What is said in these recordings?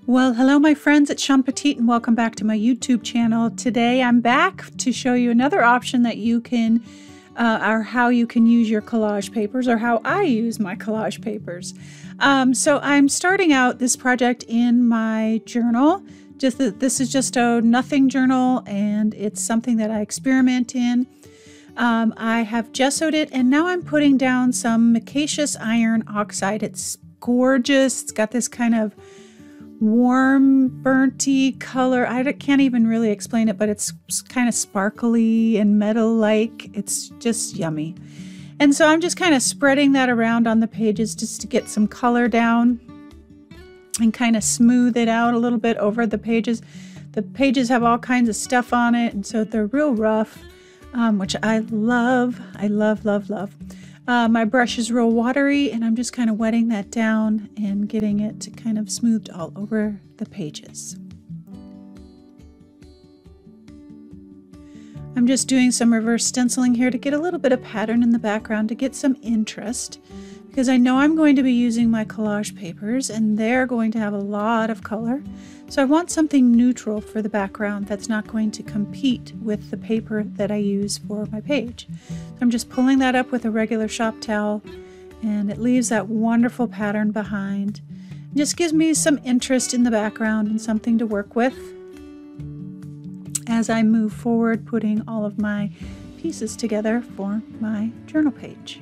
Well, hello my friends, it's Shawn Petite and welcome back to my YouTube channel. Today I'm back to show you another option that you can, or how you can use your collage papers, or how I use my collage papers. So I'm starting out this project in my journal. This is just a nothing journal, and it's something that I experiment in. I have gessoed it, and now I'm putting down some micaceous iron oxide. It's gorgeous. It's got this kind of warm burnty color. I can't even really explain it, but it's kind of sparkly and metal-like. It's just yummy. And so I'm just kind of spreading that around on the pages just to get some color down and kind of smooth it out a little bit over the pages. The pages have all kinds of stuff on it, and so they're real rough, which I love. I love, love, love. My brush is real watery, and I'm just kind of wetting that down and getting it kind of smoothed all over the pages. I'm just doing some reverse stenciling here to get a little bit of pattern in the background to get some interest, because I know I'm going to be using my collage papers and they're going to have a lot of color. So I want something neutral for the background that's not going to compete with the paper that I use for my page. I'm just pulling that up with a regular shop towel, and it leaves that wonderful pattern behind. It just gives me some interest in the background and something to work with as I move forward, putting all of my pieces together for my journal page.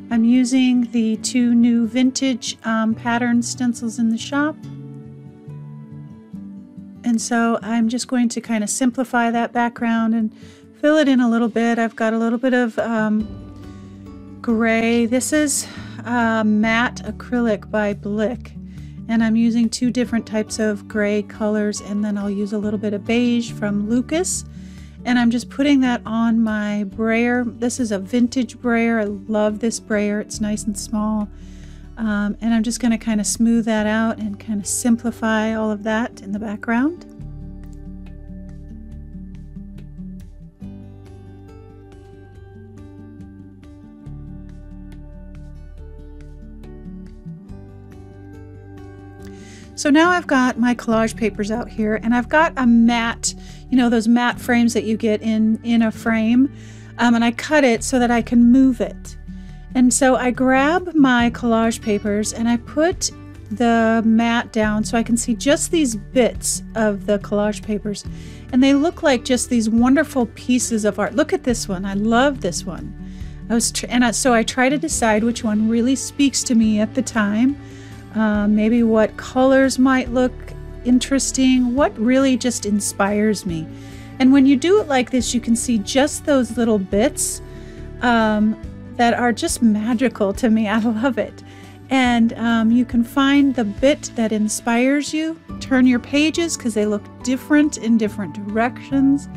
I'm using the two new vintage pattern stencils in the shop. And so I'm just going to kind of simplify that background and fill it in a little bit. I've got a little bit of gray. This is matte acrylic by Blick. And I'm using two different types of gray colors, and then I'll use a little bit of beige from Lucas. And I'm just putting that on my brayer. This is a vintage brayer. I love this brayer. It's nice and small. And I'm just going to kind of smooth that out and kind of simplify all of that in the background. So now I've got my collage papers out here, and I've got a matte, you know, those matte frames that you get in a frame, and I cut it so that I can move it. And so I grab my collage papers and I put the mat down so I can see just these bits of the collage papers, and they look like just these wonderful pieces of art. Look at this one. I love this one. So I try to decide which one really speaks to me at the time. Maybe what colors might look interesting, what really just inspires me. And when you do it like this, you can see just those little bits that are just magical to me. I love it. And you can find the bit that inspires you, turn your pages because they look different in different directions.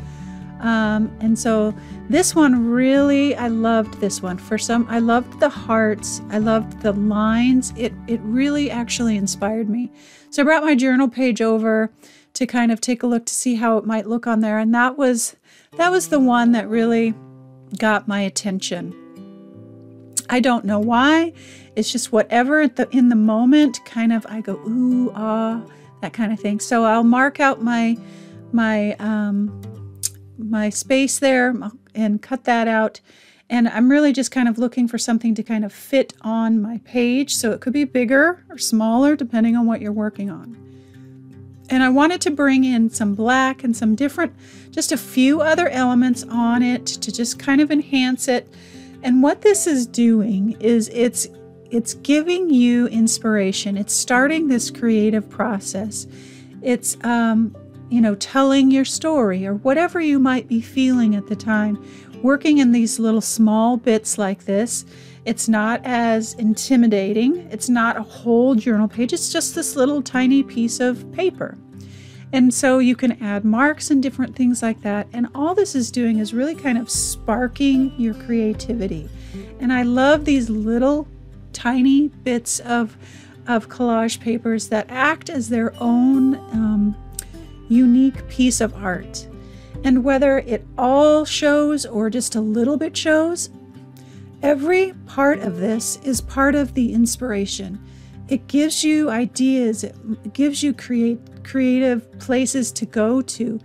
And so this one really, I loved this one. I loved the hearts, I loved the lines. It really actually inspired me. So I brought my journal page over to kind of take a look to see how it might look on there. And that was the one that really got my attention. I don't know why. It's just whatever in the moment, kind of, I go, ooh, ah, that kind of thing. So I'll mark out my space there and cut that out. And I'm really just kind of looking for something to kind of fit on my page. So it could be bigger or smaller depending on what you're working on. And I wanted to bring in some black and some different, just a few other elements on it to just kind of enhance it. And what this is doing is it's giving you inspiration. It's starting this creative process. It's you know, telling your story or whatever you might be feeling at the time. Working in these little small bits like this, it's not as intimidating. It's not a whole journal page. It's just this little tiny piece of paper. And so you can add marks and different things like that. And all this is doing is really kind of sparking your creativity. And I love these little tiny bits of collage papers that act as their own unique piece of art. And whether it all shows or just a little bit shows, Every part of this is part of the inspiration. It gives you ideas. It gives you creative places to go to.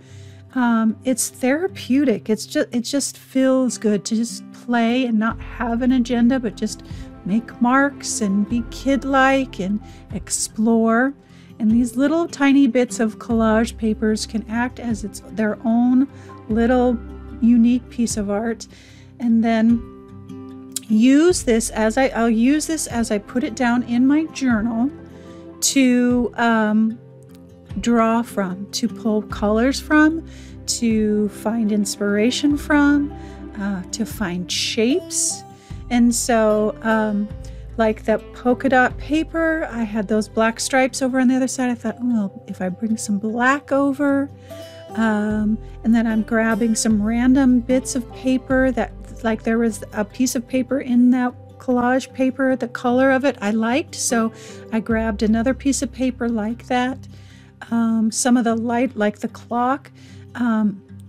It's therapeutic. It just feels good to just play and not have an agenda, but just make marks and be kid-like and explore. And these little tiny bits of collage papers can act as their own little unique piece of art. And then use this as I'll use this as I put it down in my journal to draw from, to pull colors from, to find inspiration from, to find shapes. And so like that polka dot paper, I had those black stripes over on the other side. I thought, well, if I bring some black over, and then I'm grabbing some random bits of paper that, like, there was a piece of paper in that collage paper, the color of it I liked, so I grabbed another piece of paper like that. Some of the light, like the clock,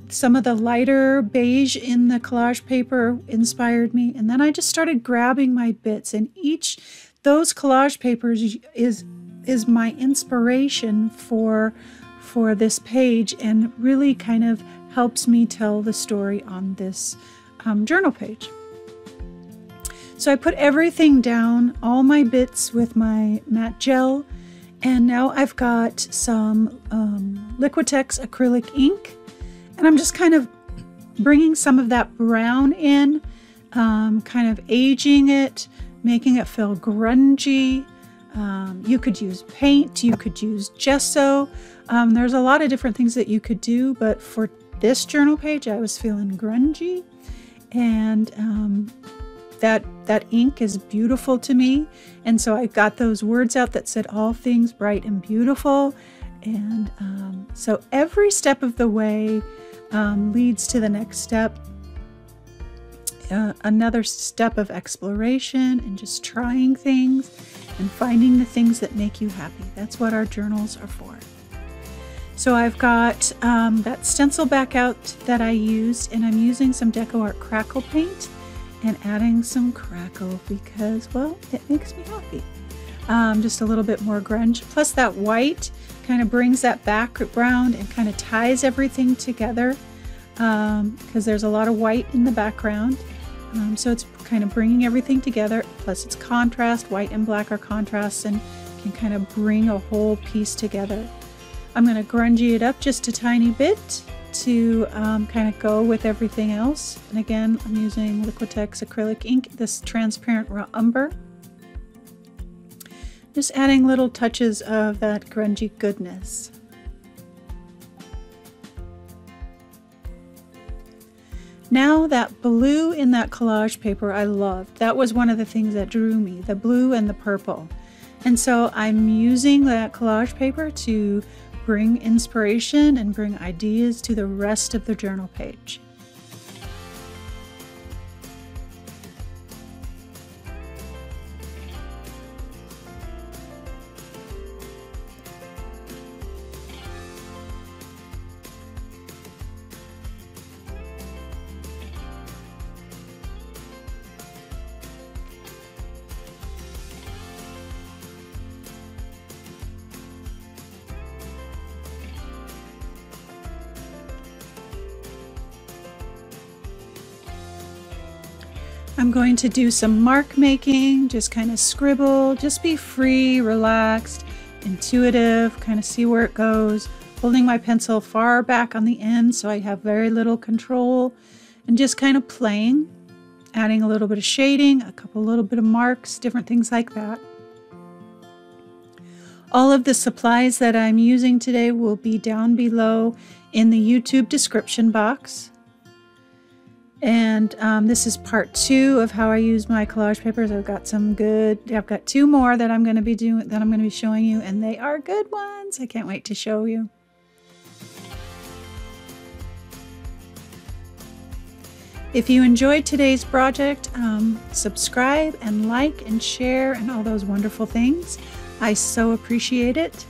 some of the lighter beige in the collage paper inspired me, and then I just started grabbing my bits, and those collage papers is my inspiration for this page, and really kind of helps me tell the story on this journal page. So I put everything down, all my bits, with my matte gel, and now I've got some liquitex acrylic ink, and I'm just kind of bringing some of that brown in, kind of aging it, making it feel grungy. You could use paint, you could use gesso. There's a lot of different things that you could do, but for this journal page I was feeling grungy. And that ink is beautiful to me, and so I got those words out that said all things bright and beautiful, and so every step of the way leads to the next step, another step of exploration and just trying things and finding the things that make you happy. That's what our journals are for. So I've got that stencil back out that I used, and I'm using some Deco Art crackle paint and adding some crackle because, well, it makes me happy. Just a little bit more grunge. Plus that white kind of brings that background and kind of ties everything together, because there's a lot of white in the background. So it's kind of bringing everything together. Plus it's contrast. White and black are contrasts and can kind of bring a whole piece together. I'm going to grungy it up just a tiny bit to kind of go with everything else. And again, I'm using Liquitex acrylic ink, this transparent raw umber. Just adding little touches of that grungy goodness. Now that blue in that collage paper I loved. That was one of the things that drew me, the blue and the purple. And so I'm using that collage paper to bring inspiration and bring ideas to the rest of the journal page. I'm going to do some mark making, just kind of scribble, just be free, relaxed, intuitive, kind of see where it goes, holding my pencil far back on the end so I have very little control, and just kind of playing, adding a little bit of shading, little bit of marks, different things like that. All of the supplies that I'm using today will be down below in the YouTube description box. And this is part 2 of how I use my collage papers. I've got 2 more that I'm going to be showing you, and they are good ones. I can't wait to show you. If you enjoyed today's project, subscribe and like and share and all those wonderful things. I so appreciate it.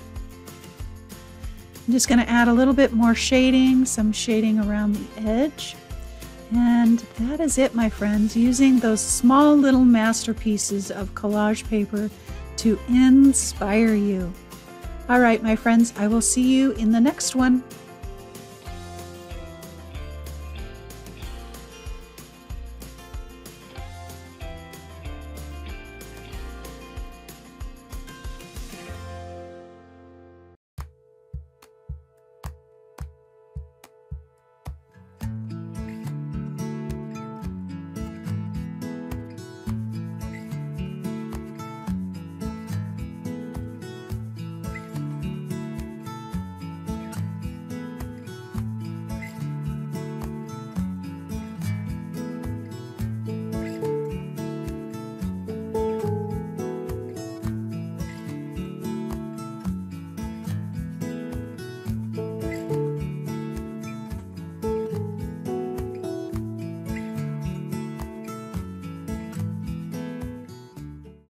I'm just going to add a little bit more shading, some shading around the edge. And that is it, my friends, using those small little masterpieces of collage paper to inspire you. All right, my friends, I will see you in the next one.